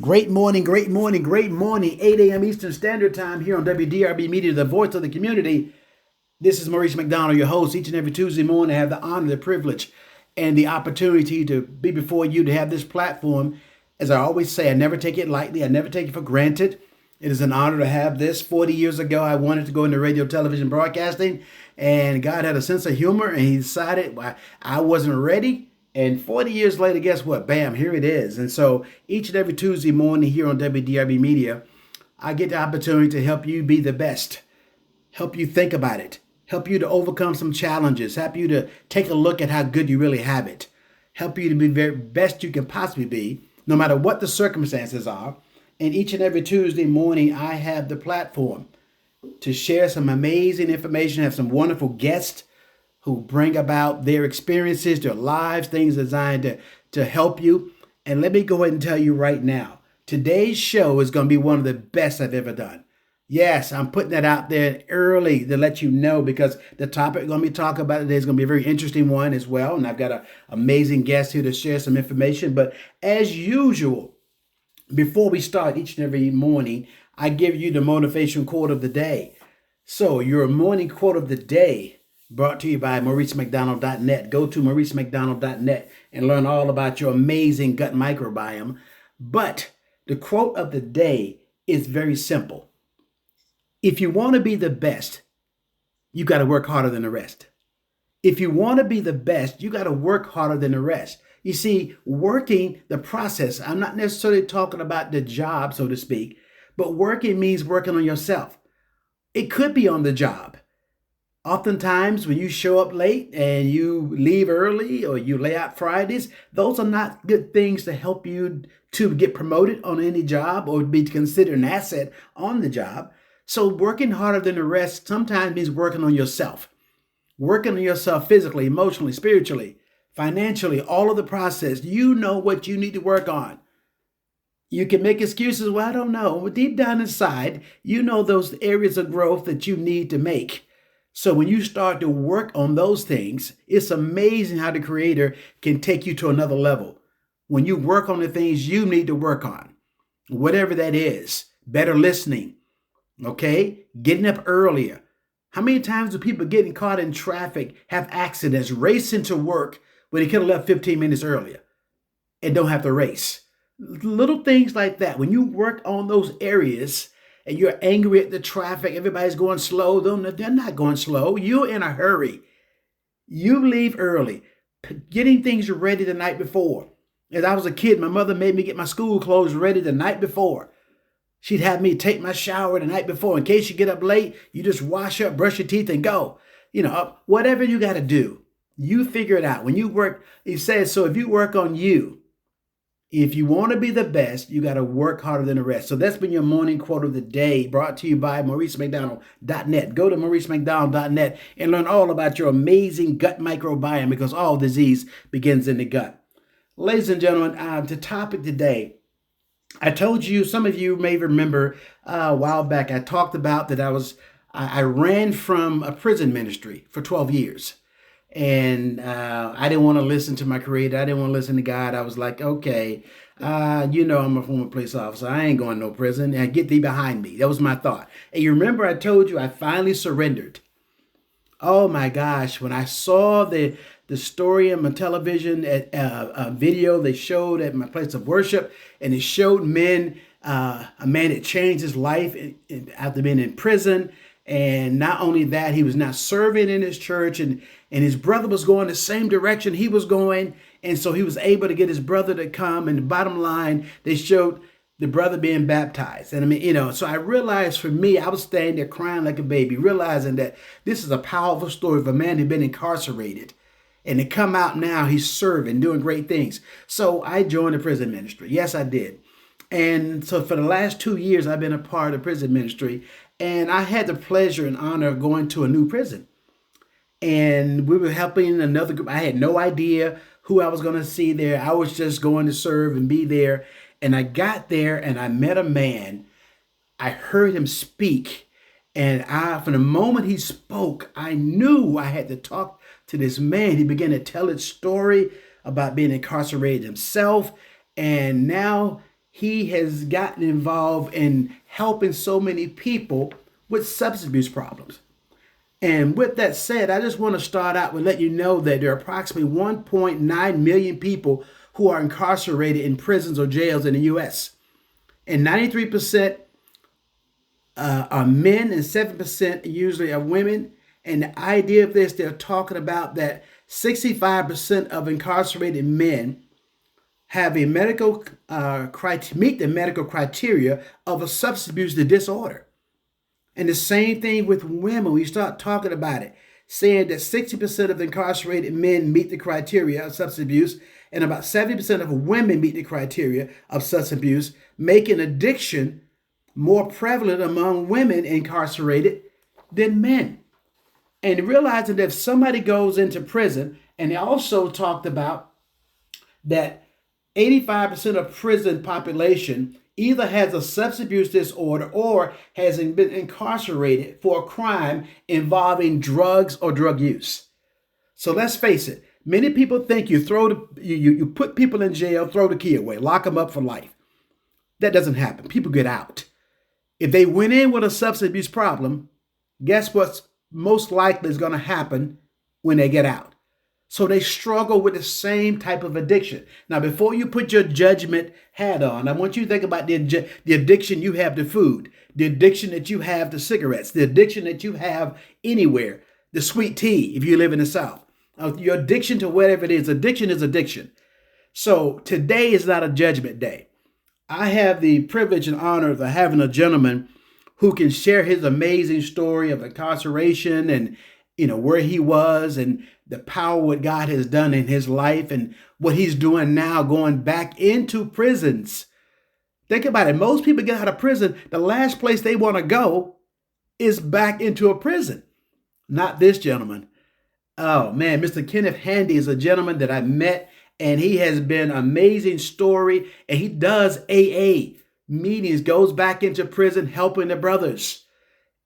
Great morning, great morning, great morning. 8 a.m. Eastern Standard Time here on WDRB Media, the voice of the community. This is Maurice McDonald, your host. Each and every Tuesday morning, I have the honor, the privilege, and the opportunity to be before you to have this platform. As I always say, I never take it lightly. I never take it for granted. It is an honor to have this. 40 years ago, I wanted to go into radio, television, broadcasting, and God had a sense of humor, and He decided I wasn't ready. And 40 years later, guess what? Bam, here it is. And so each and every Tuesday morning here on WDRB Media, I get the opportunity to help you be the best, help you think about it, help you to overcome some challenges, help you to take a look at how good you really have it, help you to be the very best you can possibly be, no matter what the circumstances are. And each and every Tuesday morning, I have the platform to share some amazing information, have some wonderful guests who bring about their experiences, their lives, things designed to help you. And let me go ahead and tell you right now, today's show is going to be one of the best I've ever done. Yes, I'm putting that out there early to let you know because the topic we're going to be talking about today is going to be a very interesting one as well. And I've got an amazing guest here to share some information. But as usual, before we start each and every morning, I give you the motivation quote of the day. So your morning quote of the day brought to you by MauriceMcDonald.net. Go to MauriceMcDonald.net and learn all about your amazing gut microbiome. But the quote of the day is very simple. If you want to be the best, you got to work harder than the rest. If you want to be the best, you got to work harder than the rest. You see, working the process, I'm not necessarily talking about the job, so to speak, but working means working on yourself. It could be on the job. Oftentimes, when you show up late and you leave early or you lay out Fridays, those are not good things to help you to get promoted on any job or be considered an asset on the job. So working harder than the rest sometimes means working on yourself. Working on yourself physically, emotionally, spiritually, financially, all of the process. You know what you need to work on. You can make excuses. Well, I don't know. But deep down inside, you know those areas of growth that you need to make. So when you start to work on those things, it's amazing how the Creator can take you to another level. When you work on the things you need to work on, whatever that is, better listening, okay? Getting up earlier. How many times do people getting caught in traffic, have accidents, racing to work when they could have left 15 minutes earlier and don't have to race? Little things like that. When you work on those areas, and you're angry at the traffic, everybody's going slow. They're not going slow. You're in a hurry. You leave early, getting things ready the night before. As I was a kid, my mother made me get my school clothes ready the night before. She'd have me take my shower the night before. In case you get up late, you just wash up, brush your teeth, and go. Whatever you got to do, you figure it out. When you work, he says, so if you work on you, if you want to be the best, you got to work harder than the rest. So that's been your morning quote of the day, brought to you by MauriceMcDonald.net. Go to MauriceMcDonald.net and learn all about your amazing gut microbiome because all disease begins in the gut. Ladies and gentlemen, the topic today, I told you, some of you may remember a while back, I talked about that I ran from a prison ministry for 12 years. And I didn't want to listen to my Creator. I didn't want to listen to God. I was like, okay, I'm a former police officer. I ain't going to no prison. And get thee behind me. That was my thought. And you remember I told you I finally surrendered. Oh my gosh. When I saw the story on my television, at a video they showed at my place of worship, and it showed a man that changed his life after being in prison. And not only that, he was now serving in his church, and his brother was going the same direction he was going. And so he was able to get his brother to come. And the bottom line, they showed the brother being baptized. And so I realized for me, I was standing there crying like a baby, realizing that this is a powerful story of a man who'd been incarcerated. And to come out now, he's serving, doing great things. So I joined the prison ministry. Yes, I did. And so for the last 2 years, I've been a part of prison ministry. And I had the pleasure and honor of going to a new prison. And we were helping another group. I had no idea who I was going to see there. I was just going to serve and be there. And I got there and I met a man. I heard him speak. And from the moment he spoke, I knew I had to talk to this man. He began to tell his story about being incarcerated himself. And now he has gotten involved in helping so many people with substance abuse problems. And with that said, I just want to start out with let you know that there are approximately 1.9 million people who are incarcerated in prisons or jails in the U.S. And 93% are men and 7% usually are women. And the idea of this, they're talking about that 65% of incarcerated men have a meet the medical criteria of a substance abuse disorder. And the same thing with women. We start talking about it, saying that 60% of incarcerated men meet the criteria of substance abuse, and about 70% of women meet the criteria of substance abuse, making addiction more prevalent among women incarcerated than men. And realizing that if somebody goes into prison, and they also talked about that 85% of prison population either has a substance abuse disorder or has been incarcerated for a crime involving drugs or drug use. So let's face it. Many people think you put people in jail, throw the key away, lock them up for life. That doesn't happen. People get out. If they went in with a substance abuse problem, guess what's most likely is going to happen when they get out? So they struggle with the same type of addiction. Now, before you put your judgment hat on, I want you to think about the addiction you have to food, the addiction that you have to cigarettes, the addiction that you have anywhere, the sweet tea if you live in the South. Your addiction to whatever it is addiction. So today is not a judgment day. I have the privilege and honor of having a gentleman who can share his amazing story of incarceration and where he was and the power what God has done in his life and what he's doing now, going back into prisons. Think about it. Most people get out of prison, the last place they want to go is back into a prison. Not this gentleman. Oh man, Mr. Kenneth Handy is a gentleman that I met, and he has been an amazing story, and he does AA meetings, goes back into prison, helping the brothers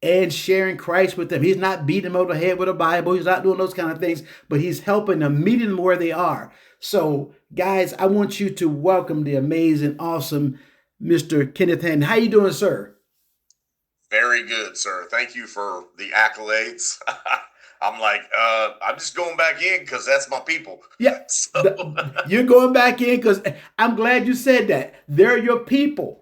and sharing Christ with them. He's not beating them over the head with a Bible. He's not doing those kind of things, but he's helping them, meeting them where they are. So, guys, I want you to welcome the amazing, awesome Mr. Kenneth Handy. How you doing, sir? Very good, sir. Thank you for the accolades. I'm just going back in because that's my people. Yeah, you're going back in because I'm glad you said that. They're your people.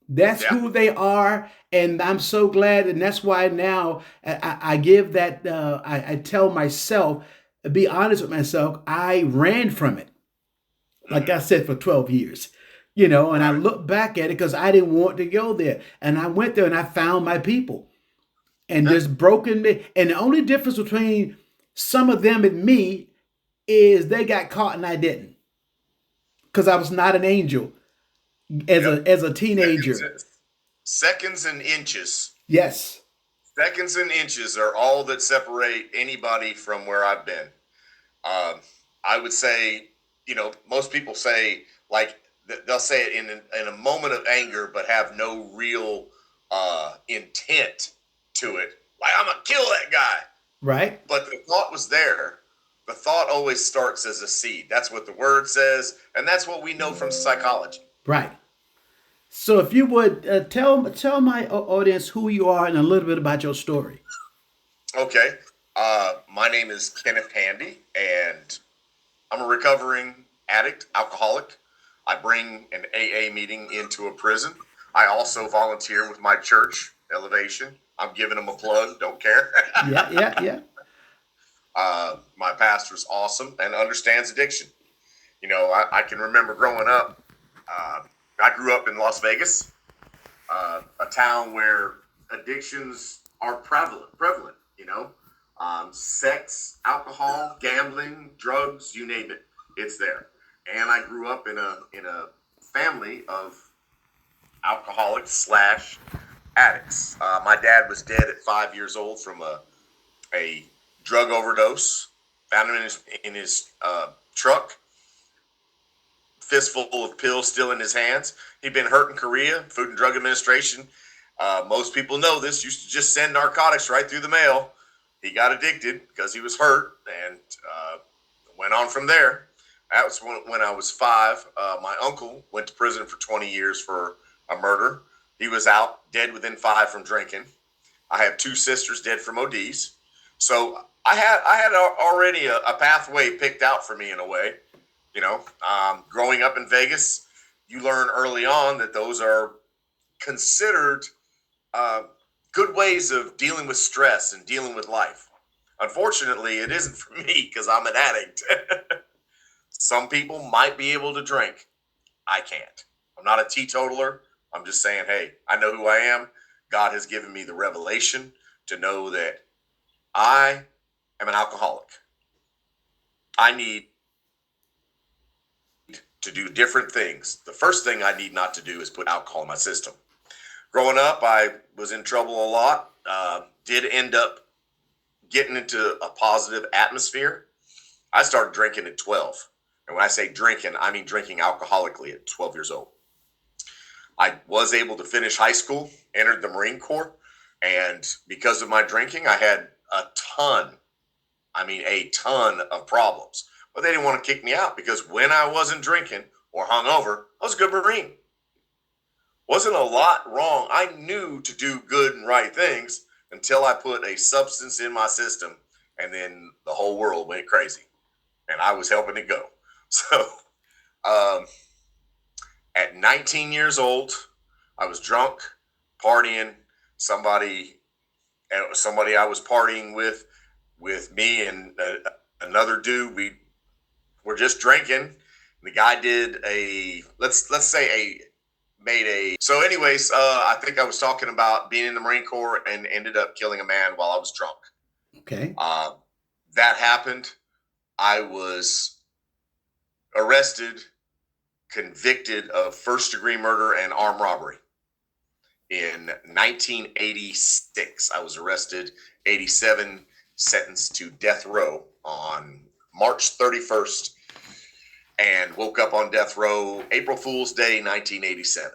That's who they are, and I'm so glad, and that's why now I give that. I tell myself, be honest with myself. I ran from it, like I said, for 12 years, and I look back at it because I didn't want to go there, and I went there and I found my people, and there's broken me, and the only difference between some of them and me is they got caught and I didn't, because I was not an angel as a teenager. Seconds and inches. Yes. Seconds and inches are all that separate anybody from where I've been. I would say, most people say, like, they'll say it in a moment of anger, but have no real intent to it. Like, I'm going to kill that guy. Right. But the thought was there. The thought always starts as a seed. That's what the word says, and that's what we know from psychology. Right. So if you would tell my audience who you are and a little bit about your story. Okay. My name is Kenneth Handy, and I'm a recovering addict, alcoholic. I bring an AA meeting into a prison. I also volunteer with my church, Elevation. I'm giving them a plug. Don't care. Yeah. My pastor's awesome and understands addiction. I can remember growing up. I grew up in Las Vegas, a town where addictions are prevalent. Sex, alcohol, gambling, drugs, you name it, it's there. And I grew up in a family of alcoholics / addicts. My dad was dead at 5 years old from a drug overdose. Found him in his truck. Fistful of pills still in his hands. He'd been hurt in Korea. Food and Drug Administration, most people know this, used to just send narcotics right through the mail. He got addicted because he was hurt and went on from there. That was when I was 5. My uncle went to prison for 20 years for a murder. He was out dead within 5 from drinking. I have 2 sisters dead from ODs. So I had already a pathway picked out for me in a way. Growing up in Vegas, you learn early on that those are considered uh, good ways of dealing with stress and dealing with life. Unfortunately, it isn't for me because I'm an addict. Some people might be able to drink. I can't. I'm not a teetotaler. I'm just saying, hey, I know who I am. God has given me the revelation to know that I am an alcoholic. I need to do different things. The first thing I need not to do is put alcohol in my system. Growing up, I was in trouble a lot. Did end up getting into a positive atmosphere. I started drinking at 12. And when I say drinking, I mean drinking alcoholically at 12 years old. I was able to finish high school, entered the Marine Corps, and because of my drinking, I had a ton of problems. But they didn't want to kick me out because when I wasn't drinking or hungover, I was a good Marine. Wasn't a lot wrong. I knew to do good and right things until I put a substance in my system, and then the whole world went crazy, and I was helping it go. So at 19 years old, I was drunk, partying. Somebody I was partying with me and another dude. We were just drinking. The guy did so anyways, I think I was talking about being in the Marine Corps and ended up killing a man while I was drunk. Okay. That happened. I was arrested, convicted of first-degree murder and armed robbery. In 1986, I was arrested, 87, sentenced to death row on March 31st, and woke up on death row April Fool's Day, 1987.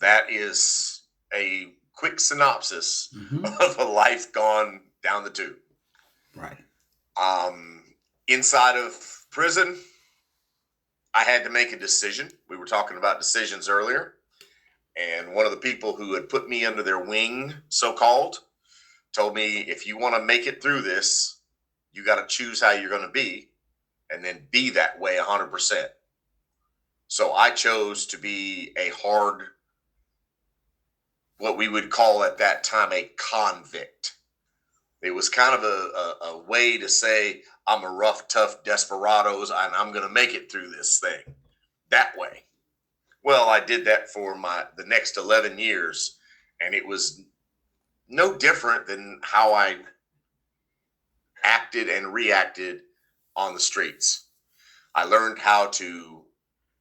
That is a quick synopsis of a life gone down the tube. Right. Inside of prison, I had to make a decision. We were talking about decisions earlier. And one of the people who had put me under their wing, so-called, told me, if you want to make it through this, you got to choose how you're going to be and then be that way 100%. So I chose to be a hard, what we would call at that time, a convict. It was kind of a way to say, I'm a rough, tough desperados, and I'm going to make it through this thing that way. Well, I did that for the next 11 years, and it was no different than how I acted and reacted on the streets. I learned how to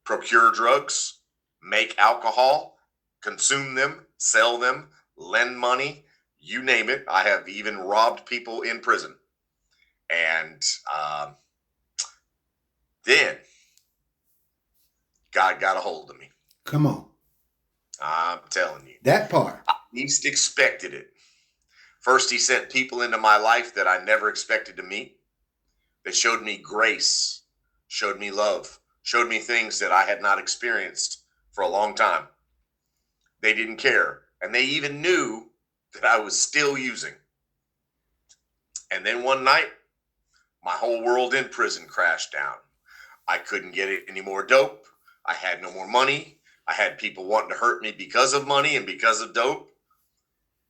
procure drugs, make alcohol, consume them, sell them, lend money, you name it. I have even robbed people in prison. And then God got a hold of me. Come on. I'm telling you. That part. I least expected it. First, he sent people into my life that I never expected to meet. They showed me grace, showed me love, showed me things that I had not experienced for a long time. They didn't care. And they even knew that I was still using. And then one night, my whole world in prison crashed down. I couldn't get any more dope. I had no more money. I had people wanting to hurt me because of money and because of dope.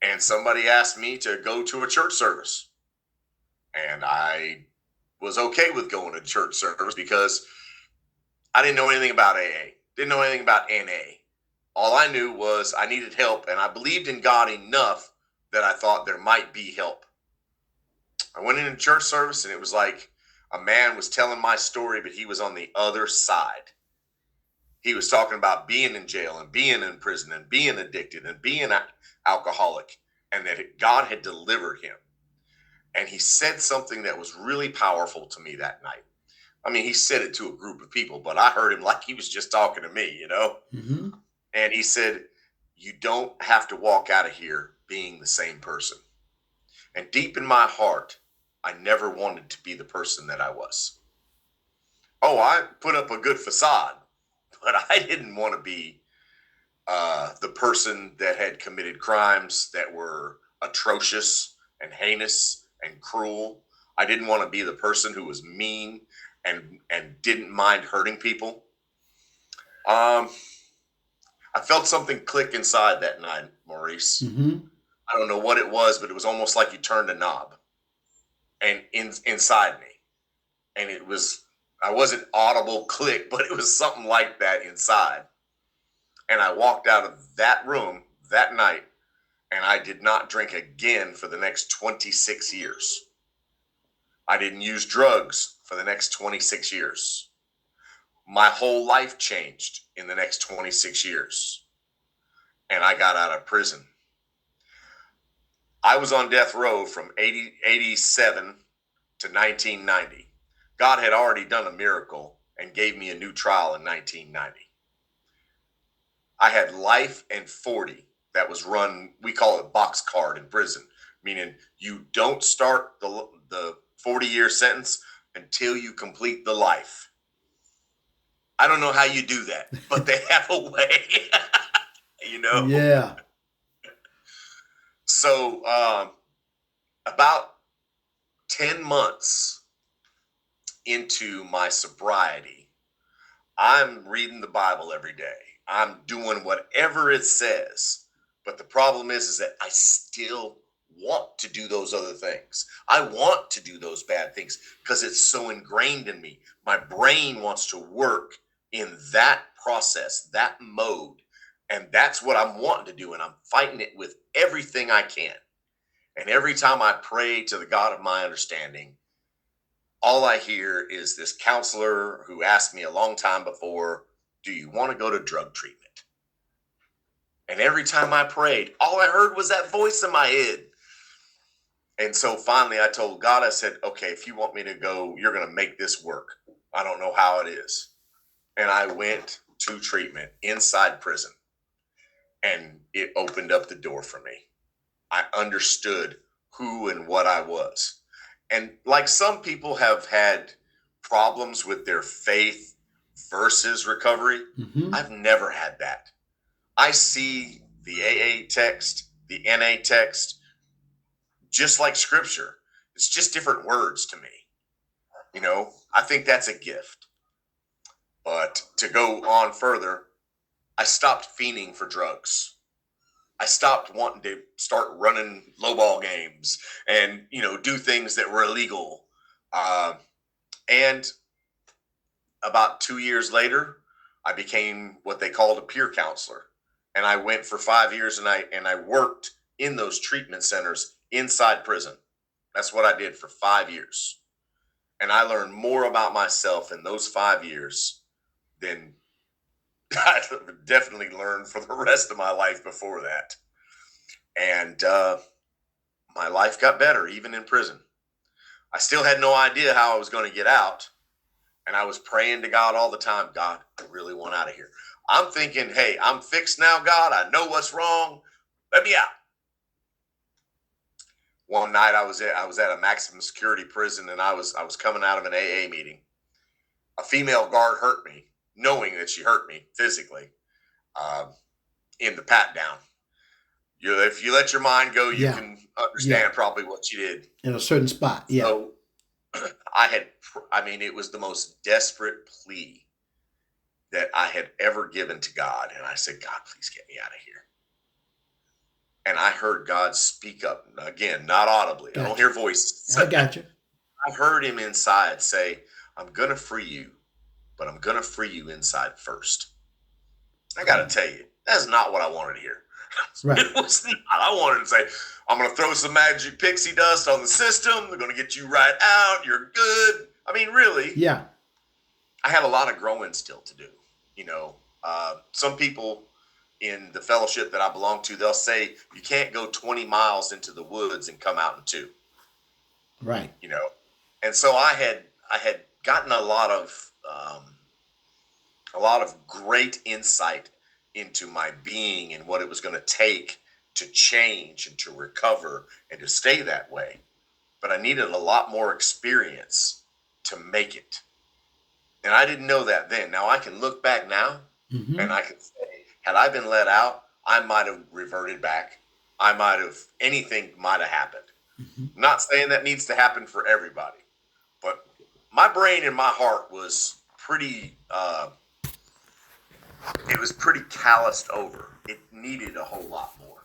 And somebody asked me to go to a church service. And I was okay with going to church service because I didn't know anything about AA. Didn't know anything about NA. All I knew was I needed help, and I believed in God enough that I thought there might be help. I went into church service, and it was like a man was telling my story, but he was on the other side. He was talking about being in jail and being in prison and being addicted and being alcoholic, and that God had delivered him. And he said something that was really powerful to me that night. I mean, he said it to a group of people, but I heard him like he was just talking to me, you know? Mm-hmm. And he said, you don't have to walk out of here being the same person. And deep in my heart, I never wanted to be the person that I was. Oh, I put up a good facade, but I didn't want to be the person that had committed crimes that were atrocious and heinous and cruel. I didn't want to be the person who was mean and didn't mind hurting people. I felt something click inside that night, Maurice. Mm-hmm. I don't know what it was, but it was almost like you turned a knob and inside me. And it was, I wasn't audible click, but it was something like that inside. And I walked out of that room that night, and I did not drink again for the next 26 years. I didn't use drugs for the next 26 years. My whole life changed in the next 26 years. And I got out of prison. I was on death row from 87 to 1990. God had already done a miracle and gave me a new trial in 1990. I had life and 40 that was run, we call it box card in prison, meaning you don't start the 40-year sentence until you complete the life. I don't know how you do that, but they have a way, you know? Yeah. So about 10 months into my sobriety, I'm reading the Bible every day. I'm doing whatever it says. But the problem is that I still want to do those other things. I want to do those bad things because it's so ingrained in me. My brain wants to work in that process, that mode. And that's what I'm wanting to do. And I'm fighting it with everything I can. And every time I pray to the God of my understanding, all I hear is this counselor who asked me a long time before, do you want to go to drug treatment? And every time I prayed, all I heard was that voice in my head. And so finally I told God, I said, okay, if you want me to go, you're going to make this work. I don't know how it is. And I went to treatment inside prison, and it opened up the door for me. I understood who and what I was. And like some people have had problems with their faith versus recovery, I've never had that. I see the AA text, the NA text, just like scripture. It's just different words to me. You know, I think that's a gift. But to go on further, I stopped fiending for drugs. I stopped wanting to start running lowball games and, you know, do things that were illegal. And about 2 years later, I became what they called a peer counselor. And I went for 5 years and I worked in those treatment centers inside prison. That's what I did for 5 years. And I learned more about myself in those 5 years than I definitely learned for the rest of my life before that. And my life got better, even in prison. I still had no idea how I was going to get out. And I was praying to God all the time, God, I really want out of here. I'm thinking, hey, I'm fixed now, God. I know what's wrong. Let me out. One night I was at a maximum security prison, and I was coming out of an AA meeting. A female guard hurt me, knowing that she hurt me physically in the pat down. If you let your mind go, you can understand probably what she did. In a certain spot, yeah. So it was the most desperate plea that I had ever given to God. And I said, God, please get me out of here. And I heard God speak up, again, not audibly. Gotcha. I don't hear voices. I got you. I heard him inside say, I'm going to free you, but I'm going to free you inside first. I got to tell you, that's not what I wanted to hear. Right. It was not. I wanted to say, I'm going to throw some magic pixie dust on the system. They're going to get you right out. You're good. I mean, really. Yeah. I had a lot of growing still to do. You know, some people in the fellowship that I belong to, they'll say you can't go 20 miles into the woods and come out in 2. Right. You know, and so I had gotten a lot of great insight into my being and what it was going to take to change and to recover and to stay that way. But I needed a lot more experience to make it. And I didn't know that then. Now I can look back now Mm-hmm. and I can say, had I been let out, I might have reverted back. Anything might have happened. Mm-hmm. I'm not saying that needs to happen for everybody, but my brain and my heart was it was pretty calloused over. It needed a whole lot more.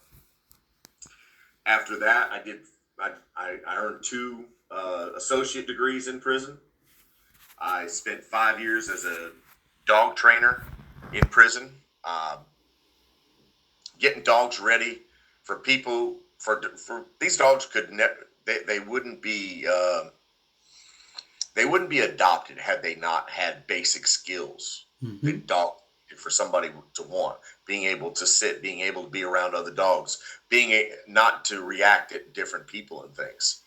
After that, I earned two associate degrees in prison. I spent 5 years as a dog trainer in prison, getting dogs ready for people. For these dogs could never, they wouldn't be adopted had they not had basic skills Mm-hmm. that dog for somebody to want, being able to sit, being able to be around other dogs, not to react at different people and things.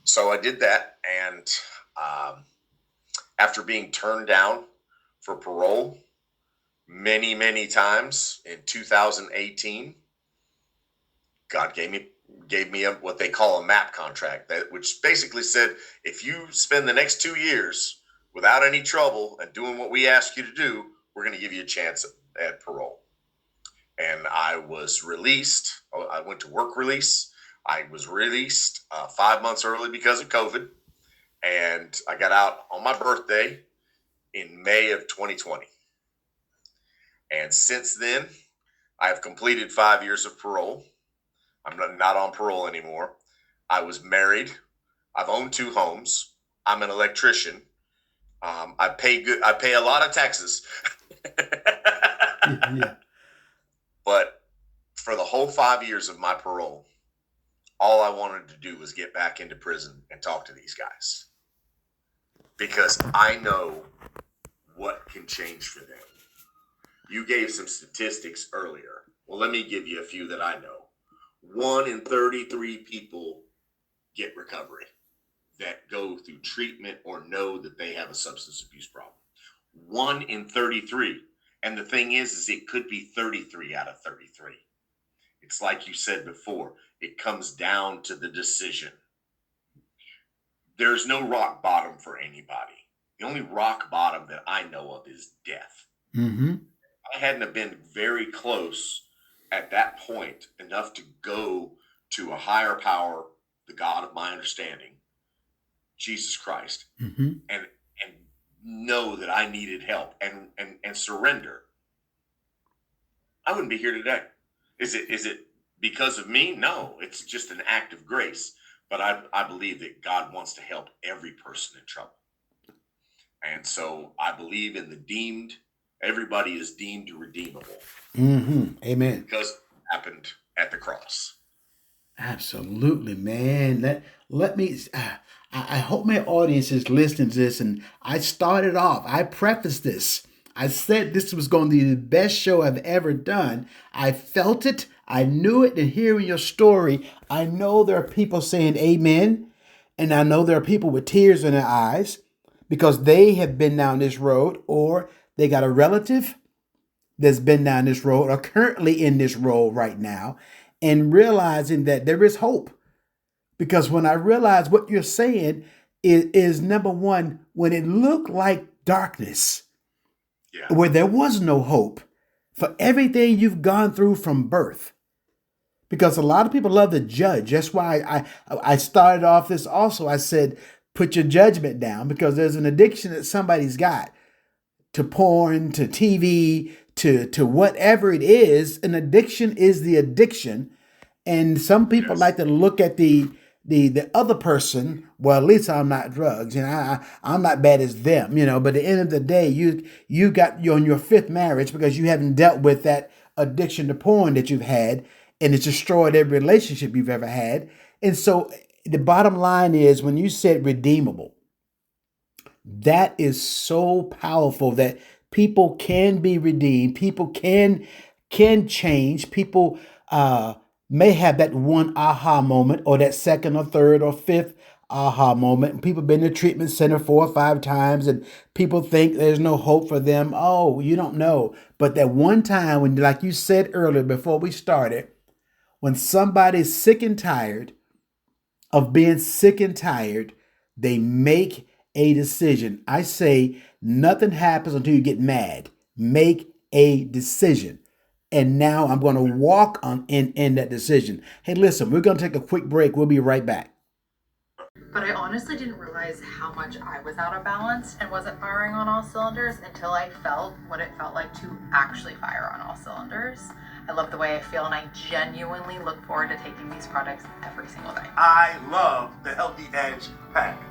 So I did that, and after being turned down for parole many times in 2018, God gave me what they call a MAP contract, which basically said, if you spend the next 2 years without any trouble and doing what we ask you to do, we're going to give you a chance at parole. And I was released. I went to work release. I was released 5 months early because of COVID. And I got out on my birthday in May of 2020. And since then, I have completed 5 years of parole. I'm not on parole anymore. I was married. I've owned 2 homes. I'm an electrician. I pay a lot of taxes. Yeah. But for the whole 5 years of my parole, all I wanted to do was get back into prison and talk to these guys, because I know what can change for them. You gave some statistics earlier. Well, let me give you a few that I know. 1 in 33 people get recovery that go through treatment or know that they have a substance abuse problem. 1 in 33. And the thing is it could be 33 out of 33. It's like you said before, it comes down to the decision. There's no rock bottom for anybody. The only rock bottom that I know of is death. Mm-hmm. I hadn't have been very close at that point enough to go to a higher power, the God of my understanding, Jesus Christ, Mm-hmm. and know that I needed help and surrender, I wouldn't be here today. Is it because of me? No, it's just an act of grace. But I believe that God wants to help every person in trouble. And so I believe in everybody is deemed redeemable. Mm-hmm. Amen. Because it happened at the cross. Absolutely, man. Let me. I hope my audience is listening to this. And I prefaced this. I said this was going to be the best show I've ever done. I felt it. I knew it. And hearing your story, I know there are people saying amen. And I know there are people with tears in their eyes because they have been down this road, or they got a relative that's been down this road or currently in this road right now, and realizing that there is hope. Because when I realize what you're saying is number one, when it looked like darkness, where there was no hope for everything you've gone through from birth. Because a lot of people love to judge. That's why I started off this also. I said, put your judgment down, because there's an addiction that somebody's got to porn, to TV, to whatever it is. An addiction is the addiction. And some people like to look at the other person. Well, at least I'm not drugs, and I'm not bad as them, But at the end of the day, you got you on your 5th marriage because you haven't dealt with that addiction to porn that you've had, and it's destroyed every relationship you've ever had. And so the bottom line is, when you said redeemable, that is so powerful, that people can be redeemed. People can change. People may have that one aha moment, or that second or third or fifth aha moment. People have been in the treatment center 4 or 5 times, and people think there's no hope for them. Oh, you don't know. But that one time when, like you said earlier before we started, when somebody's sick and tired of being sick and tired, they make a decision. I say nothing happens until you get mad. Make a decision. And now I'm going to walk on in that decision. Hey, listen, we're going to take a quick break. We'll be right back. But I honestly didn't realize how much I was out of balance and wasn't firing on all cylinders until I felt what it felt like to actually fire on all cylinders. I love the way I feel, and I genuinely look forward to taking these products every single day. I love the Healthy Edge pack.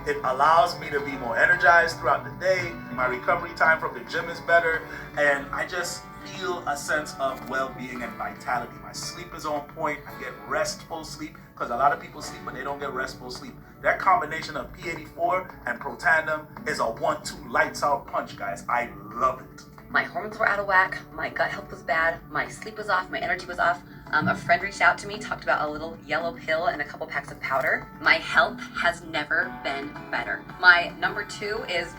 It allows me to be more energized throughout the day. My recovery time from the gym is better, and I just feel a sense of well-being and vitality. My sleep is on point. I get restful sleep, because a lot of people sleep when they don't get restful sleep. That combination of P84 and Protandim is a 1-2 lights out punch, guys. I love it. My hormones were out of whack, my gut health was bad, my sleep was off, my energy was off. A friend reached out to me, talked about a little yellow pill and a couple packs of powder. My health has never been better. My number 2 is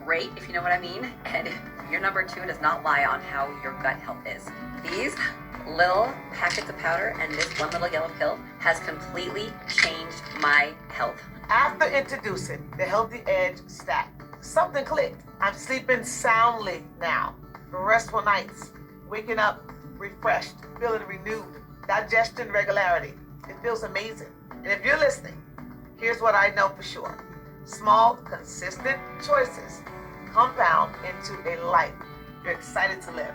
great, if you know what I mean, and your number 2 does not lie on how your gut health is. These little packets of powder and this one little yellow pill has completely changed my health. After introducing the Healthy Edge stack, something clicked. I'm sleeping soundly now. Restful nights, waking up refreshed, feeling renewed, digestion regularity. It feels amazing. And if you're listening, here's what I know for sure. Small, consistent choices compound into a life you're excited to live.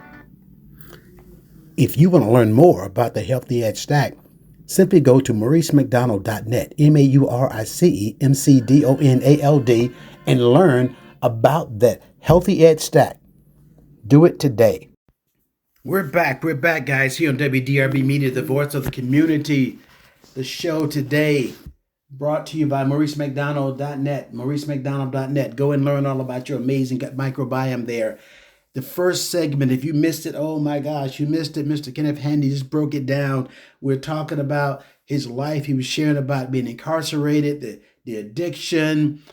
If you want to learn more about the Healthy Edge Stack, simply go to mauricemcdonald.net, MauricemcDonald, and learn about that Healthy Edge Stack. Do it today. We're back, guys, here on WDRB Media, the voice of the community. The show today brought to you by MauriceMcDonald.net, MauriceMcDonald.net. Go and learn all about your amazing gut microbiome there. The first segment, if you missed it, oh my gosh, you missed it. Mr. Kenneth Handy just broke it down. We're talking about his life. He was sharing about being incarcerated, the addiction,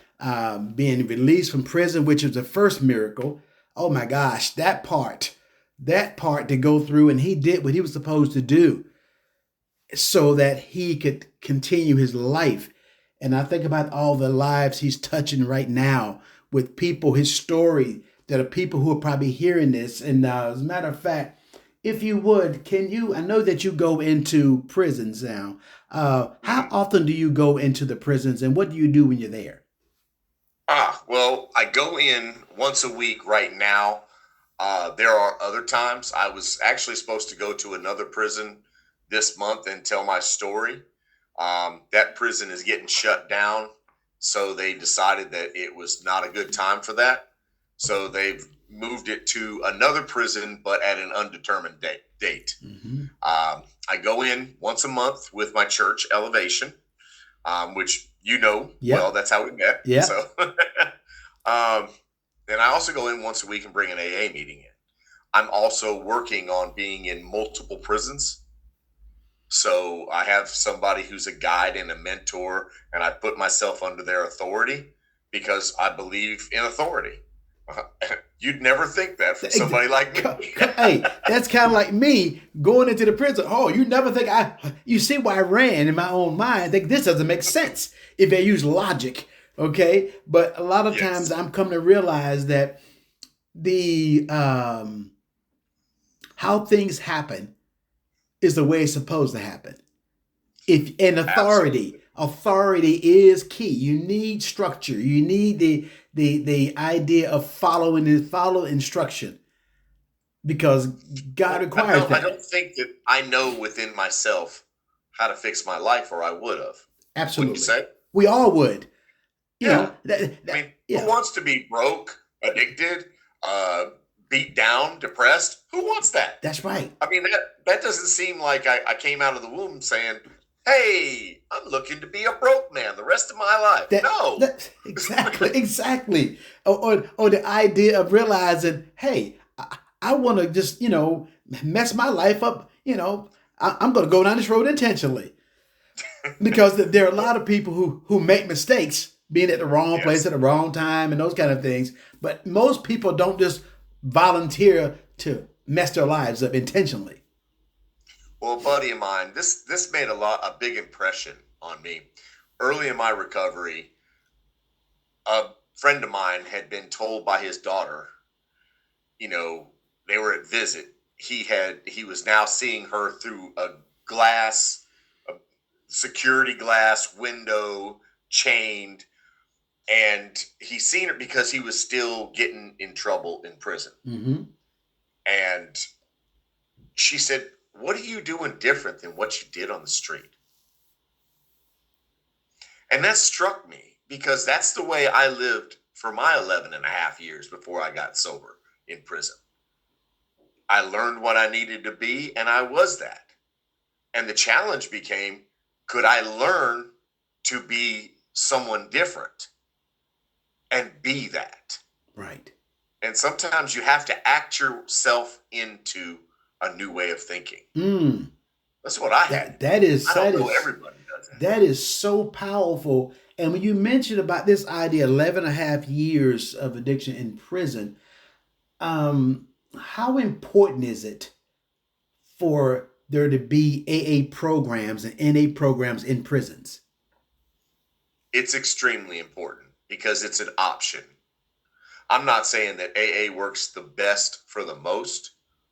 being released from prison, which was the first miracle. Oh my gosh, that part to go through, and he did what he was supposed to do so that he could continue his life. And I think about all the lives he's touching right now with people, his story, that are people who are probably hearing this. And as a matter of fact, if you would, I know that you go into prisons now. How often do you go into the prisons, and what do you do when you're there? Well, I go in once a week right now. There are other times. I was actually supposed to go to another prison this month and tell my story. That prison is getting shut down, so they decided that it was not a good time for that. So they've moved it to another prison, but at an undetermined date. Mm-hmm. I go in once a month with my church, Elevation, which well, that's how we met. Yeah. So, and I also go in once a week and bring an AA meeting in. I'm also working on being in multiple prisons. So I have somebody who's a guide and a mentor, and I put myself under their authority because I believe in authority. You'd never think that from somebody like me. Hey, that's kind of like me going into the prison. Oh, you never think you see why I ran in my own mind. Think this doesn't make sense if they use logic. Okay. But a lot of times I'm coming to realize that the, how things happen is the way it's supposed to happen. Authority is key. You need structure. You need the idea of follow instruction, because God requires that. I don't think that I know within myself how to fix my life, or I would have. Absolutely. Wouldn't you say? We all would. Who wants to be broke, addicted, beat down, depressed? Who wants that? That's right. I mean, that doesn't seem like I came out of the womb saying, hey, I'm looking to be a broke man the rest of my life. Exactly. Or the idea of realizing, hey, I want to just, mess my life up. I'm going to go down this road intentionally. Because there are a lot of people who make mistakes, being at the wrong place at the wrong time and those kind of things. But most people don't just volunteer to mess their lives up intentionally. Well, a buddy of mine, this made a big impression on me. Early in my recovery, friend of mine had been told by his daughter, you know, they were at visit. He was now seeing her through a security glass window, chained, and he seen her because he was still getting in trouble in prison. Mm-hmm. And she said, "What are you doing different than what you did on the street?" And that struck me because that's the way I lived for my 11 and a half years before I got sober in prison. I learned what I needed to be, and I was that. And the challenge became, could I learn to be someone different and be that? Right. And sometimes you have to act yourself into a new way of thinking. Mm. That's what I had. That is I don't know everybody does that. That is so powerful. And when you mentioned about this idea, 11 and a half years of addiction in prison, how important is it for there to be AA programs and NA programs in prisons? It's extremely important because it's an option. I'm not saying that AA works the best for the most.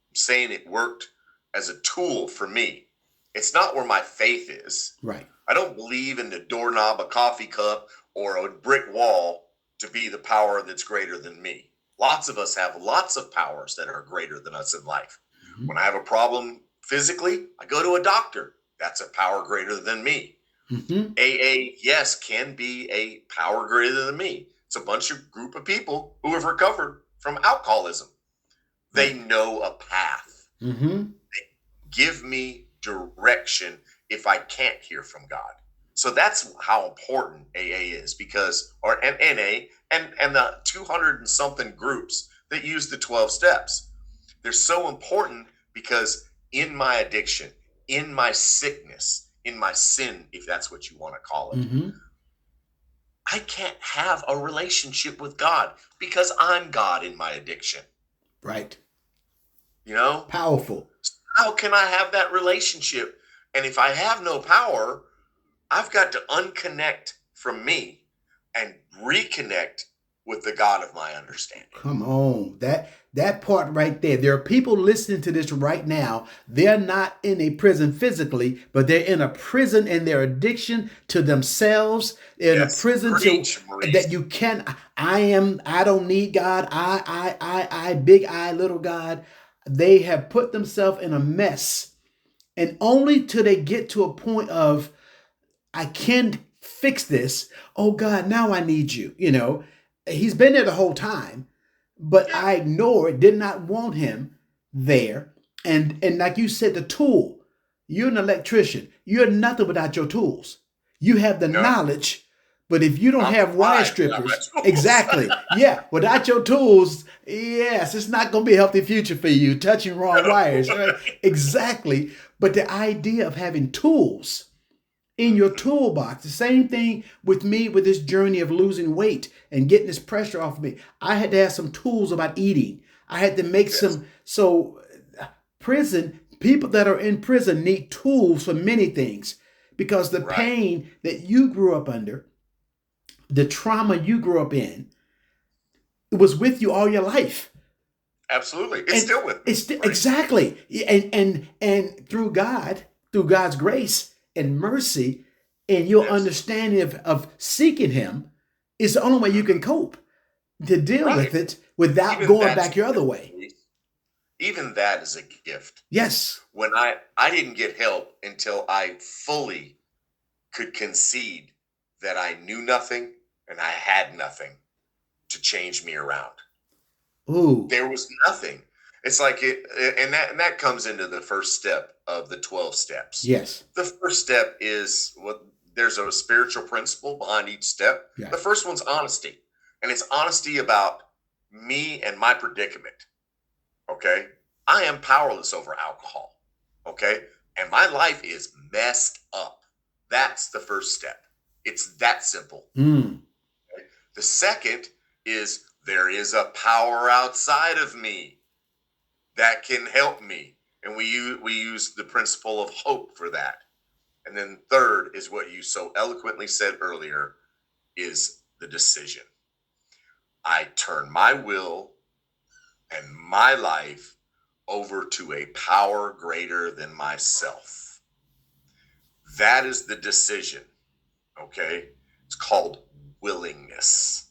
I'm saying it worked as a tool for me. It's not where my faith is. Right. I don't believe in the doorknob, a coffee cup, or a brick wall to be the power that's greater than me. Lots of us have lots of powers that are greater than us in life. Mm-hmm. When I have a problem physically, I go to a doctor. That's a power greater than me. Mm-hmm. AA, yes, can be a power greater than me. It's a group of people who have recovered from alcoholism. They know a path. Mm-hmm. They give me direction if I can't hear from God. So that's how important AA is, because, and NA and the 200 and something groups that use the 12 steps. They're so important because in my addiction, in my sickness, in my sin, if that's what you want to call it, mm-hmm. I can't have a relationship with God because I'm God in my addiction. Right. You know? Powerful. How can I have that relationship? And if I have no power, I've got to unconnect from me and reconnect with the God of my understanding. Come on. That part right there. There are people listening to this right now. They're not in a prison physically, but they're in a prison in their addiction to themselves. They're in a prison that you can. I don't need God. I, big I, little God. They have put themselves in a mess. And only till they get to a point of, I can't fix this. Oh God, now I need you. You know, he's been there the whole time, but I ignored, did not want him there. And like you said, the tool, you're an electrician. You're nothing without your tools. You have the knowledge, but if you don't have wire strippers, exactly. Yeah. Without your tools, yes, it's not going to be a healthy future for you touching wrong wires. Right? Exactly. But the idea of having tools in your toolbox, the same thing with me with this journey of losing weight and getting this pressure off of me. I had to have some tools about eating. I had to make people that are in prison need tools for many things, because the pain that you grew up under, the trauma you grew up in, it was with you all your life. Absolutely. It's still with me. Exactly. And through God's grace and mercy and your understanding of seeking him is the only way you can cope, to deal with it without going back your other way. Even that is a gift. Yes. When I didn't get help until I fully could concede that I knew nothing and I had nothing to change me around. Ooh. There was nothing. It's like and that comes into the first step of the 12 steps. Yes. The first step is there's a spiritual principle behind each step. Yeah. The first one's honesty. And it's honesty about me and my predicament. Okay? I am powerless over alcohol. Okay? And my life is messed up. That's the first step. It's that simple. Okay? The second is there is a power outside of me that can help me. And we use the principle of hope for that. And then third is what you so eloquently said earlier, is the decision. I turn my will and my life over to a power greater than myself. That is the decision. Okay. It's called willingness.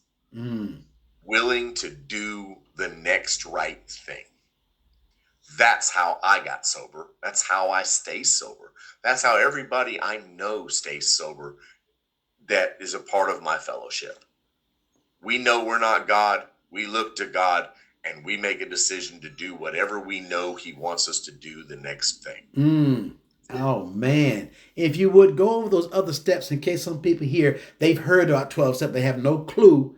Willing to do the next right thing. That's how I got sober. That's how I stay sober. That's how everybody I know stays sober that is a part of my fellowship. We know we're not God. We look to God and we make a decision to do whatever we know he wants us to do the next thing. Oh, man. If you would go over those other steps in case some people here, they've heard about 12 steps, they have no clue.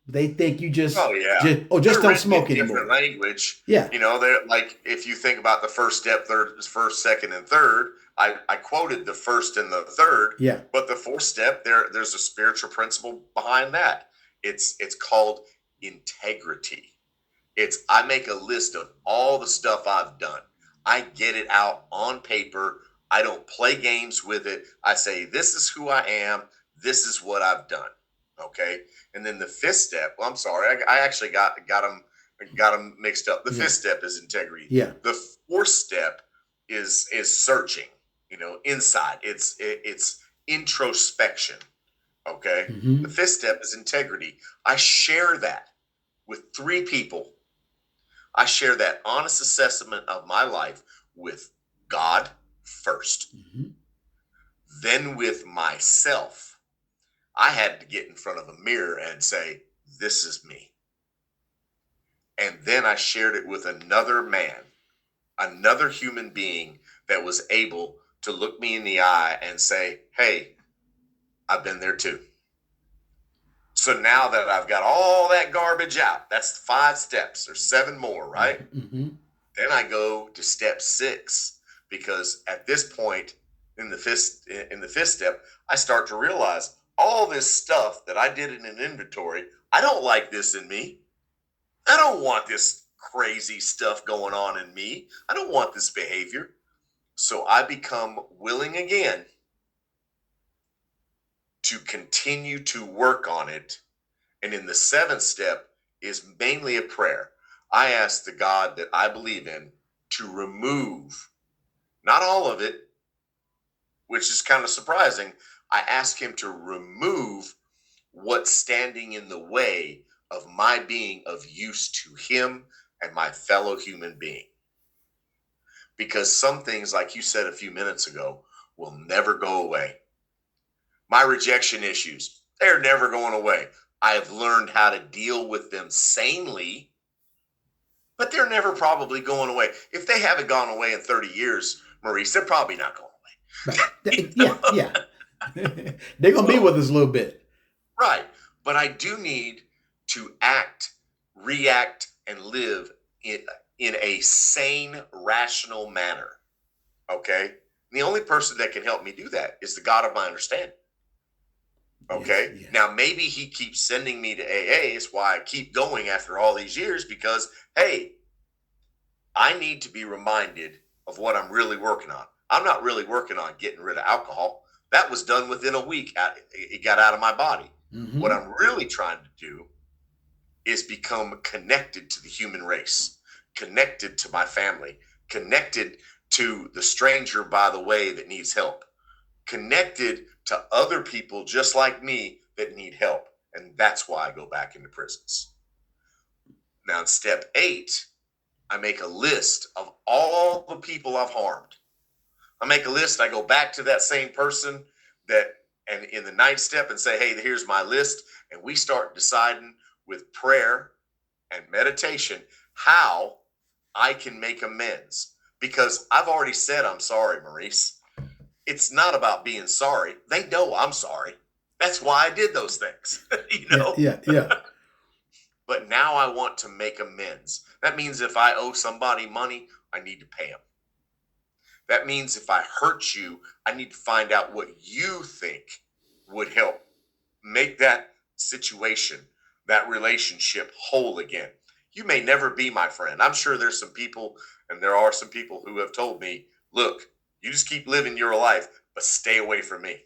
They think you just, Oh yeah. just They're don't written smoke in anymore. different language. Yeah. You know, they're like, if you think about the first step, first, second, and third, I quoted the first and the third. Yeah. But the fourth step, there's a spiritual principle behind that. It's called integrity. I make a list of all the stuff I've done. I get it out on paper. I don't play games with it. I say, this is who I am. This is what I've done. Okay. And then the fifth step, well, I'm sorry, I actually got them mixed up. The fifth step is integrity. Yeah. The fourth step is searching, inside. It's introspection. Okay. The fifth step is integrity. I share that with 3 people. I share that honest assessment of my life with God first, then with myself. I had to get in front of a mirror and say, this is me. And then I shared it with another man, another human being that was able to look me in the eye and say, hey, I've been there too. So now that I've got all that garbage out, that's 5 steps. There's 7 more, right? Then I go to step 6, because at this point in the fifth step, I start to realize all this stuff that I did in an inventory, I don't like this in me. I don't want this crazy stuff going on in me. I don't want this behavior. So I become willing again to continue to work on it. And in the 7th step is mainly a prayer. I ask the God that I believe in to remove, not all of it, which is kind of surprising. I ask him to remove what's standing in the way of my being of use to him and my fellow human being. Because some things, like you said a few minutes ago, will never go away. My rejection issues, they're never going away. I have learned how to deal with them sanely, but they're never probably going away. If they haven't gone away in 30 years, Maurice, they're probably not going away. Yeah. They're going to be with us a little bit. Right. But I do need to act, react, and live in a sane, rational manner. Okay? And the only person that can help me do that is the God of my understanding. Okay? Yes. Now, maybe he keeps sending me to AA. It's why I keep going after all these years, because, hey, I need to be reminded of what I'm really working on. I'm not really working on getting rid of alcohol. That was done within a week. It got out of my body. What I'm really trying to do is become connected to the human race, connected to my family, connected to the stranger by the way that needs help, connected to other people just like me that need help. And that's why I go back into prisons. Now, in step 8, I make a list of all the people I've harmed. I make a list. I go back to that same person and in the 9th step and say, hey, here's my list. And we start deciding with prayer and meditation how I can make amends. Because I've already said I'm sorry, Maurice. It's not about being sorry. They know I'm sorry. That's why I did those things. Yeah. But now I want to make amends. That means if I owe somebody money, I need to pay them. That means if I hurt you, I need to find out what you think would help make that situation, that relationship whole again. You may never be my friend. I'm sure there's some people, and there are some people who have told me, look, you just keep living your life, but stay away from me.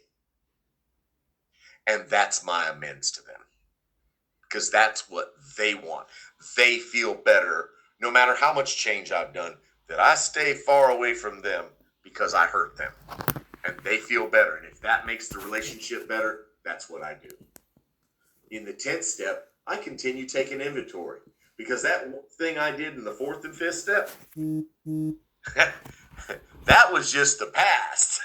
And that's my amends to them. because that's what they want. They feel better no matter how much change I've done, that I stay far away from them because I hurt them. And they feel better. And if that makes the relationship better, that's what I do. In the 10th step, I continue taking inventory, because that thing I did in the 4th and 5th step, that was just the past.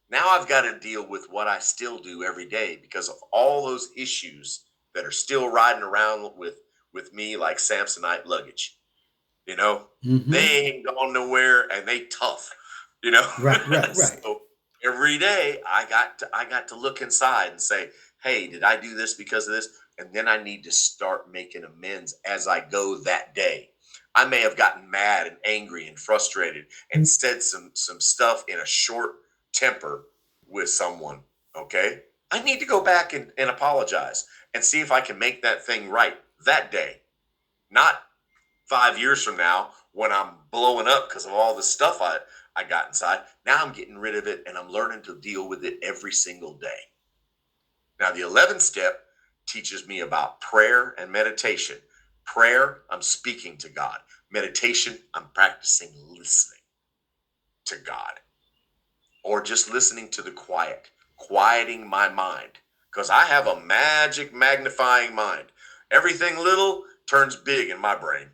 Now I've got to deal with what I still do every day because of all those issues that are still riding around with me like Samsonite luggage. You know, they ain't gone nowhere and they tough, you know. Right. So every day I got to look inside and say, hey, did I do this because of this? And then I need to start making amends as I go that day. I may have gotten mad and angry and frustrated and said some stuff in a short temper with someone. Okay. I need to go back and apologize and see if I can make that thing right that day. Not 5 years from now when I'm blowing up because of all the stuff I got inside. Now I'm getting rid of it and I'm learning to deal with it every single day. Now the 11th step teaches me about prayer and meditation. Prayer, I'm speaking to God. Meditation, I'm practicing listening to God, or just listening to the quiet, quieting my mind, because I have a magic magnifying mind. Everything little turns big in my brain.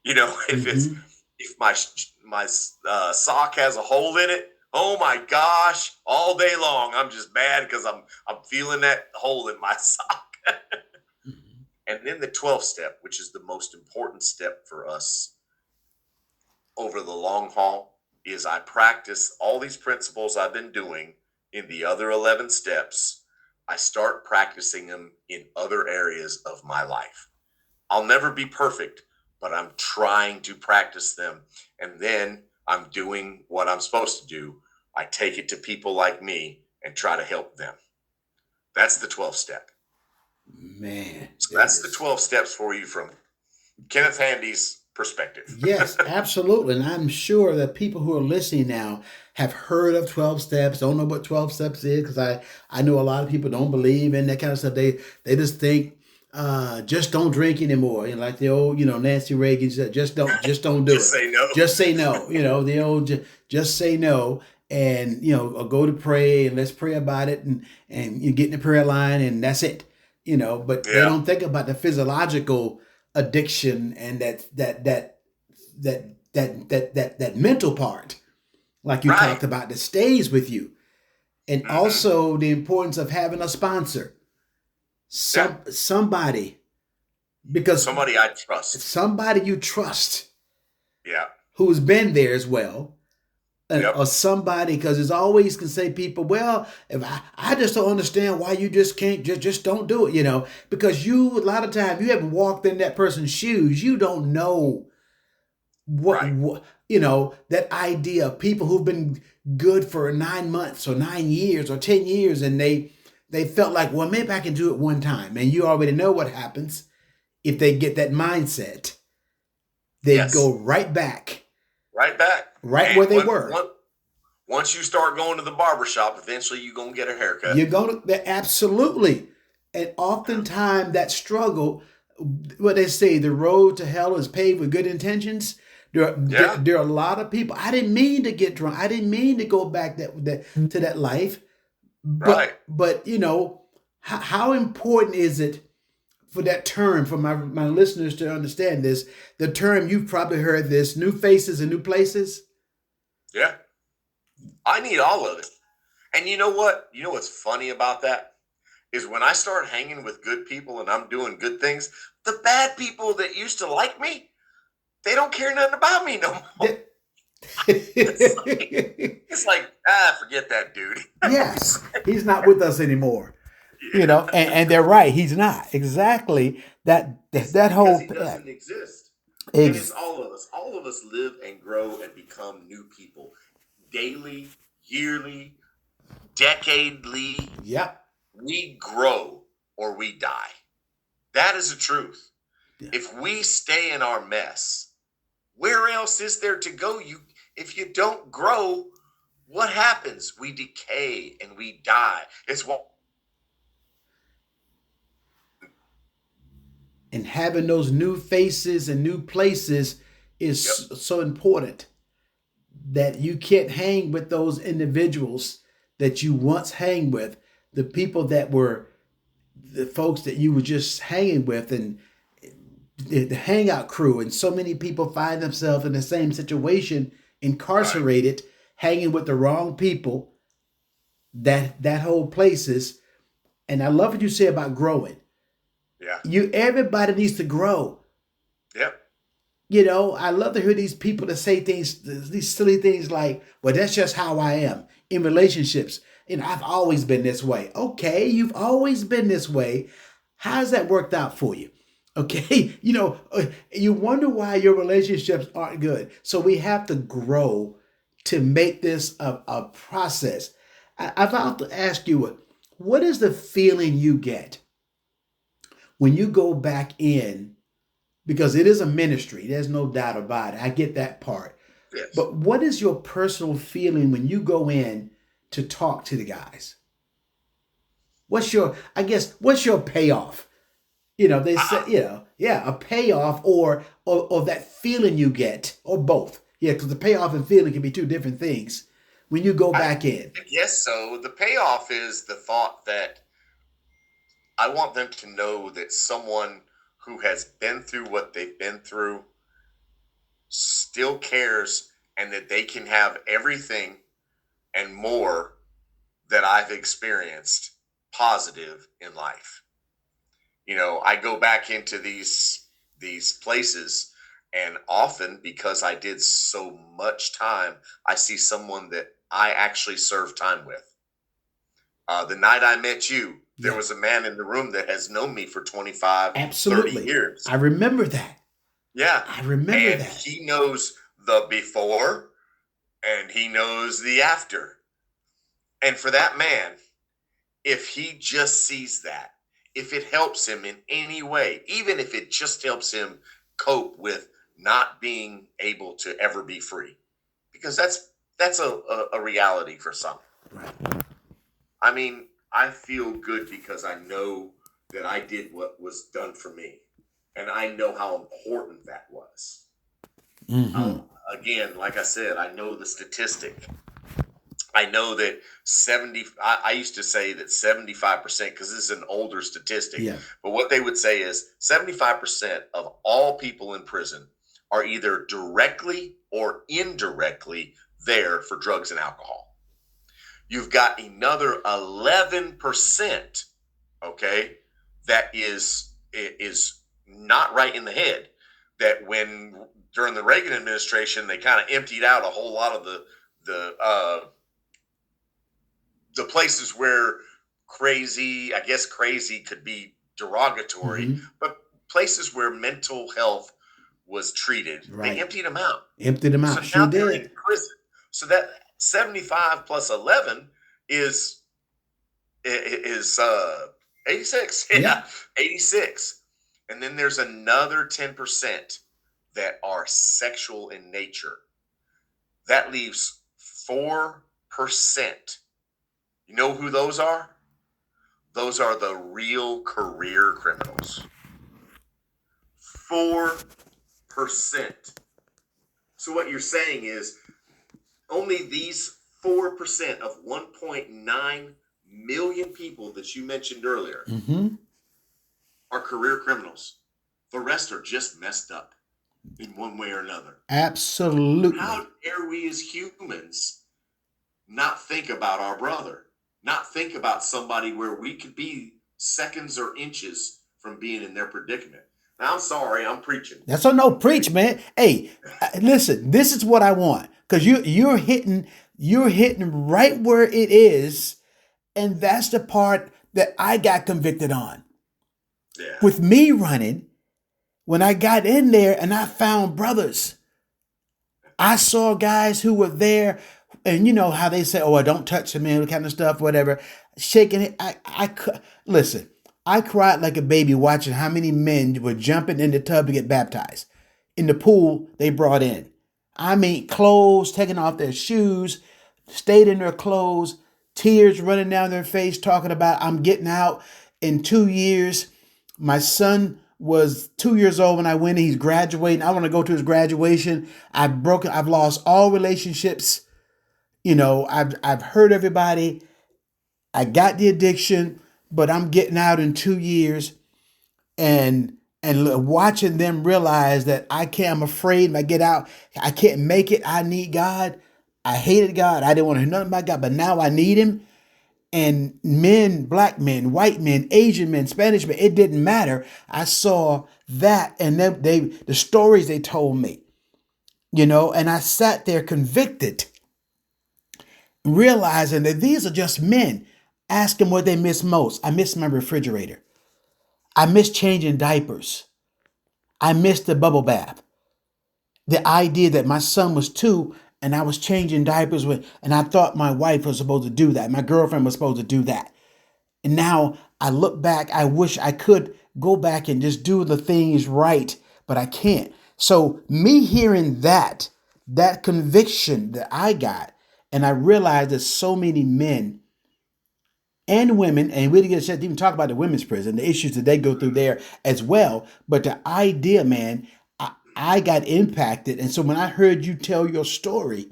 You know, if my sock has a hole in it, oh my gosh, all day long I'm just mad because I'm feeling that hole in my sock. And then the 12th step, which is the most important step for us over the long haul, is I practice all these principles I've been doing in the other 11 steps. I start practicing them in other areas of my life. I'll never be perfect, but I'm trying to practice them. And then I'm doing what I'm supposed to do. I take it to people like me and try to help them. That's the 12th step. Man. So that's the 12 steps for you from Kenneth Handy's perspective. Yes, absolutely. And I'm sure that people who are listening now have heard of 12 steps, don't know what 12 steps is, because I know a lot of people don't believe in that kind of stuff. They just think, just don't drink anymore. You know, like the old, Nancy Reagan said, just don't do it. Say no. Just say no. The old, just say no. And, or go to pray and let's pray about it and you get in the prayer line and that's it. But they don't think about the physiological addiction and that mental part, like you talked about, that stays with you. And also the importance of having a sponsor. Somebody, because somebody I trust. Somebody you trust. Yeah. Who's been there as well. Or somebody, because it's always can say people, well, if I just don't understand why you just can't, just don't do it, because a lot of times you haven't walked in that person's shoes. You don't know what that idea of people who've been good for 9 months or 9 years or 10 years. And they felt like, well, maybe I can do it one time. And you already know what happens if they get that mindset. They go right back. Right where they were. Once you start going to the barbershop, eventually you're going to get a haircut. You're going to, absolutely. And oftentimes that struggle, what they say, the road to hell is paved with good intentions. There are a lot of people. I didn't mean to get drunk. I didn't mean to go back to that life. But how important is it for that term, for my listeners to understand this, the term, you've probably heard this, new faces and new places? Yeah. I need all of it. And you know what? You know what's funny about that? Is when I start hanging with good people and I'm doing good things, the bad people that used to like me, they don't care nothing about me no more. It's like, forget that dude. Yes. He's not with us anymore. And they're right. He's not. Exactly. That whole thing doesn't exist. And it's all of us. All of us live and grow and become new people daily, yearly, decadely. Yep. We grow or we die. That is the truth. Yeah. If we stay in our mess, where else is there to go? If you don't grow, what happens? We decay and we die. It's what And having those new faces and new places is so important, that you can't hang with those individuals that you once hang with, the people that were the folks that you were just hanging with, and the hangout crew. And so many people find themselves in the same situation, incarcerated, hanging with the wrong people. That whole places. And I love what you say about growing. Yeah. Everybody needs to grow. Yep. You know, I love to hear these people that say things, these silly things like, well, that's just how I am in relationships. You know, I've always been this way. Okay, you've always been this way. How's that worked out for you? Okay, you know, you wonder why your relationships aren't good. So we have to grow to make this a process. I've got to ask you, what is the feeling you get when you go back in? Because it is a ministry, there's no doubt about it. I get that part. Yes. But what is your personal feeling when you go in to talk to the guys? What's your payoff? You know, they say, a payoff or that feeling you get, or both. Yeah, because the payoff and feeling can be two different things when you go back in. I guess so. The payoff is the thought that I want them to know that someone who has been through what they've been through still cares, and that they can have everything and more that I've experienced positive in life. You know, I go back into these places, and often because I did so much time, I see someone that I actually served time with. The night I met you, there was a man in the room that has known me for 25, Absolutely. 30 years. I remember that. Yeah. I remember that. He knows the before and he knows the after. And for that man, if he just sees that, if it helps him in any way, even if it just helps him cope with not being able to ever be free, because that's a reality for some. Right. I mean, I feel good because I know that I did what was done for me, and I know how important that was. Mm-hmm. Again, like I said, I know the statistic. I know that I used to say that 75%, because this is an older statistic, but what they would say is 75% of all people in prison are either directly or indirectly there for drugs and alcohol. You've got another 11%, okay, that is not right in the head. That when during the Reagan administration, they kind of emptied out a whole lot of the places where crazy could be derogatory, but places where mental health was treated, they emptied them out. So now they're in prison. So that 75 plus 11 is 86. Yeah, 86. And then there's another 10% that are sexual in nature. That leaves 4%. You know who those are? Those are the real career criminals. 4%. So what you're saying is only these 4% of 1.9 million people that you mentioned earlier are career criminals. The rest are just messed up in one way or another. Absolutely. How dare we as humans not think about our brother? Not think about somebody where we could be seconds or inches from being in their predicament. Now, I'm sorry, I'm preaching. That's no preach, man. Hey, listen, this is what I want, because you're hitting right where it is, and that's the part that I got convicted on. Yeah. With me running, when I got in there and I found brothers, I saw guys who were there. And you know how they say, "Oh, don't touch him," and kind of stuff, whatever. Shaking it. Listen. I cried like a baby watching how many men were jumping in the tub to get baptized. In the pool they brought in. I mean, clothes, taking off their shoes, stayed in their clothes, tears running down their face, talking about, "I'm getting out in 2 years. My son was 2 years old when I went in. He's graduating. I want to go to his graduation. I've lost all relationships. I've hurt everybody. I got the addiction, but I'm getting out in 2 years, and watching them realize that I'm afraid if I get out, I can't make it. I need God. I hated God. I didn't want to hear nothing about God, but now I need him. And men, black men, white men, Asian men, Spanish men, it didn't matter. I saw that, and the stories they told me, and I sat there convicted, realizing that these are just men. Ask them what they miss most. I miss my refrigerator. I miss changing diapers. I miss the bubble bath. The idea that my son was 2 and I was changing diapers and I thought my wife was supposed to do that. My girlfriend was supposed to do that. And now I look back, I wish I could go back and just do the things right, but I can't. So me hearing that conviction that I got, and I realized that so many men and women, and we didn't get a chance to even talk about the women's prison, the issues that they go through there as well. But the idea, man, I got impacted. And so when I heard you tell your story,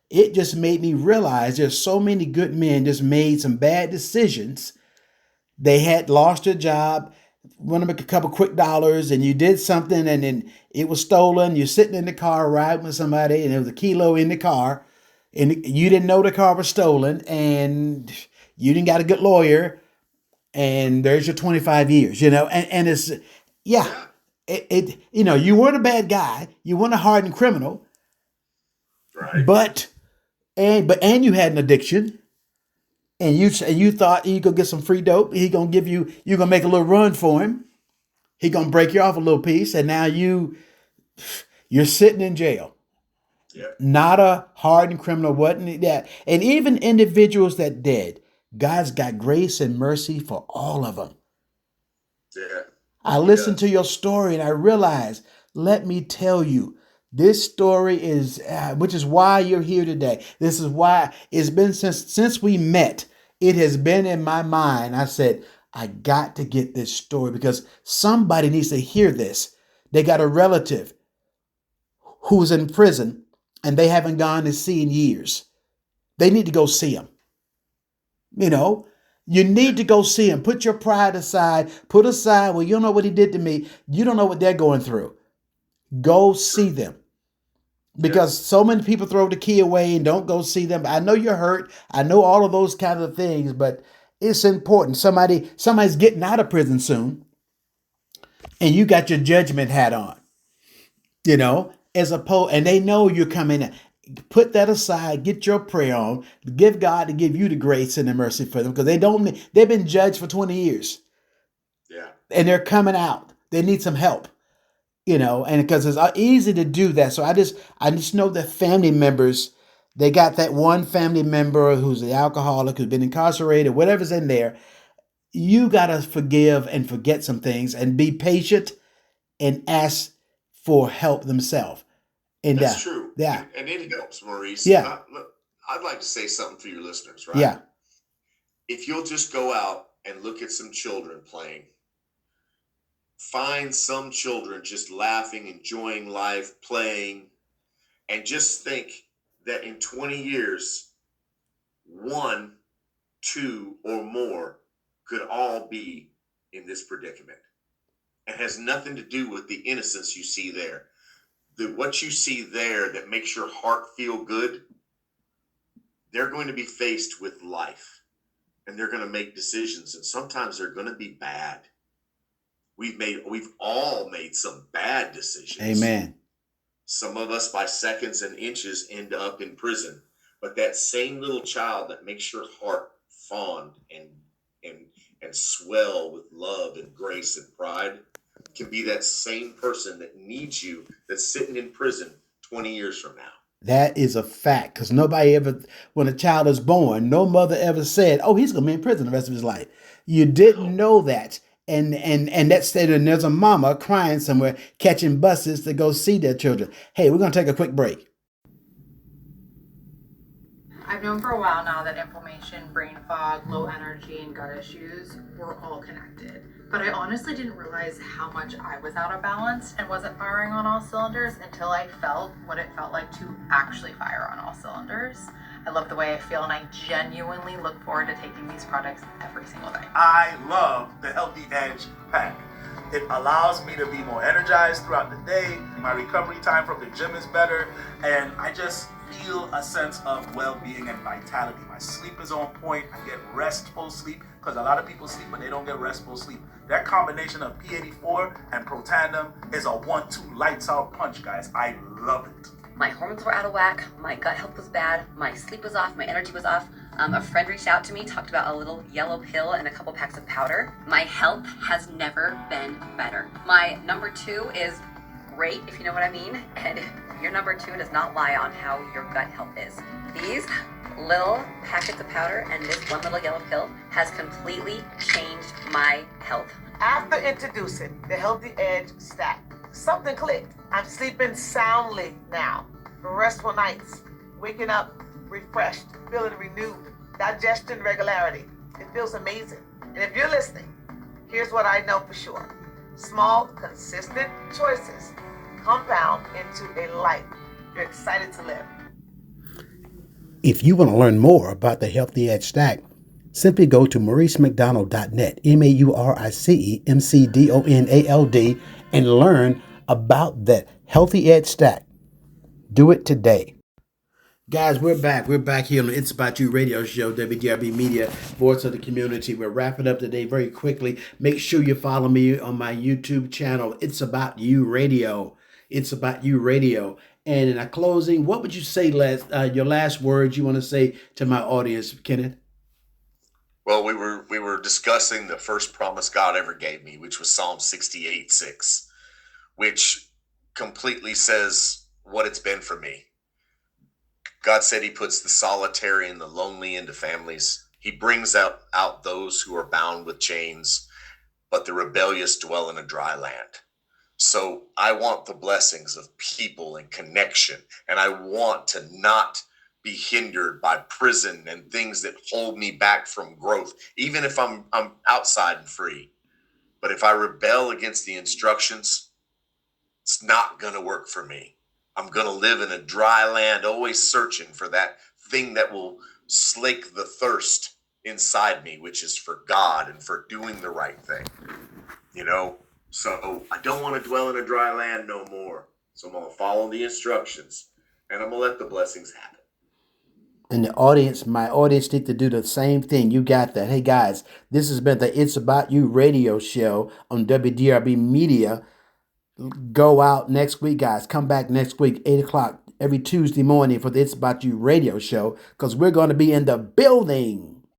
it just made me realize there's so many good men just made some bad decisions. They had lost their job, want to make a couple quick dollars, and you did something and then it was stolen. You're sitting in the car riding with somebody and there was a kilo in the car and you didn't know the car was stolen and you didn't got a good lawyer and there's your 25 years, and it's, yeah, you weren't a bad guy. You weren't a hardened criminal, Right. but you had an addiction. And you thought you could get some free dope. You're gonna make a little run for him. He gonna break you off a little piece, and now you're sitting in jail. Yeah. Not a hardened criminal, wasn't that? And even individuals that did, God's got grace and mercy for all of them. Yeah. I listened to your story and I realized, let me tell you, this story is, which is why you're here today. This is why it's been since we met. It has been in my mind. I said, I got to get this story because somebody needs to hear this. They got a relative who's in prison and they haven't gone to see in years. They need to go see him. You need to go see him. Put your pride aside. Put aside, well, you don't know what he did to me. You don't know what they're going through. Go see them. Because so many people throw the key away and don't go see them. I know you're hurt. I know all of those kinds of things, but it's important. Somebody's getting out of prison soon, and you got your judgment hat on, and they know you're coming in. Put that aside, get your prayer on, give God to give you the grace and the mercy for them because they've been judged for 20 years. Yeah. And they're coming out. They need some help. And because it's easy to do that. So I just know that family members, they got that one family member who's the alcoholic, who's been incarcerated, whatever's in there. You got to forgive and forget some things and be patient and ask for help themselves. And that's true. Yeah. And it helps, Maurice. Yeah. Look, I'd like to say something for your listeners, right? Yeah. If you'll just go out and look at some children playing, find some children just laughing, enjoying life, playing, and just think that in 20 years, 1, 2, or more could all be in this predicament. It has nothing to do with the innocence you see there. What you see there that makes your heart feel good, they're going to be faced with life, and they're going to make decisions, and sometimes they're going to be bad. We've all made some bad decisions. Amen. Some of us by seconds and inches end up in prison. But that same little child that makes your heart fond and swell with love and grace and pride can be that same person that needs you, that's sitting in prison 20 years from now. That is a fact, because nobody ever, when a child is born, no mother ever said, oh, he's going to be in prison the rest of his life. You didn't know that. And that's, and there's a mama crying somewhere, catching buses to go see their children. Hey, we're going to take a quick break. I've known for a while now that inflammation, brain fog, low energy, and gut issues were all connected. But I honestly didn't realize how much I was out of balance and wasn't firing on all cylinders until I felt what it felt like to actually fire on all cylinders. I love the way I feel, and I genuinely look forward to taking these products every single day. I love the Healthy Edge pack. It allows me to be more energized throughout the day. My recovery time from the gym is better, and I just feel a sense of well-being and vitality. My sleep is on point. I get restful sleep, because a lot of people sleep but they don't get restful sleep. That combination of P84 and Protandim is a 1-2 lights out punch, guys. I love it. My hormones were out of whack, my gut health was bad, my sleep was off, my energy was off. A friend reached out to me, talked about a little yellow pill and a couple packs of powder. My health has never been better. My number 2 is great, if you know what I mean, and your number 2 does not lie on how your gut health is. These little packets of powder and this one little yellow pill has completely changed my health. After introducing the Healthy Edge stack, something clicked. I'm sleeping soundly now. Restful nights. Waking up refreshed, feeling renewed. Digestion regularity. It feels amazing. And if you're listening, here's what I know for sure. Small, consistent choices compound into a life you're excited to live. If you want to learn more about the Healthy Edge Stack, simply go to mauricemcdonald.net, MauriceMcDonald, and learn about that Healthy Edge Stack. Do it today. Guys, we're back. We're back here on the It's About You radio show, WDRB Media, voice of the community. We're wrapping up today very quickly. Make sure you follow me on my YouTube channel, It's About You Radio. It's About You Radio. And in a closing, what would you say, your last words you want to say to my audience, Kenneth? Well, we were discussing the first promise God ever gave me, which was Psalm 68:6, which completely says what it's been for me. God said he puts the solitary and the lonely into families. He brings out those who are bound with chains, but the rebellious dwell in a dry land. So I want the blessings of people and connection, and I want to not be hindered by prison and things that hold me back from growth, even if I'm outside and free. But if I rebel against the instructions, it's not going to work for me. I'm going to live in a dry land, always searching for that thing that will slake the thirst inside me, which is for God and for doing the right thing. So I don't want to dwell in a dry land no more. So I'm going to follow the instructions, and I'm going to let the blessings happen. And my audience need to do the same thing. You got that. Hey guys, this has been the It's About You radio show on WDRB Media. Go out next week, guys. Come back next week, 8 o'clock every Tuesday morning for the It's About You radio show, because we're going to be in the building.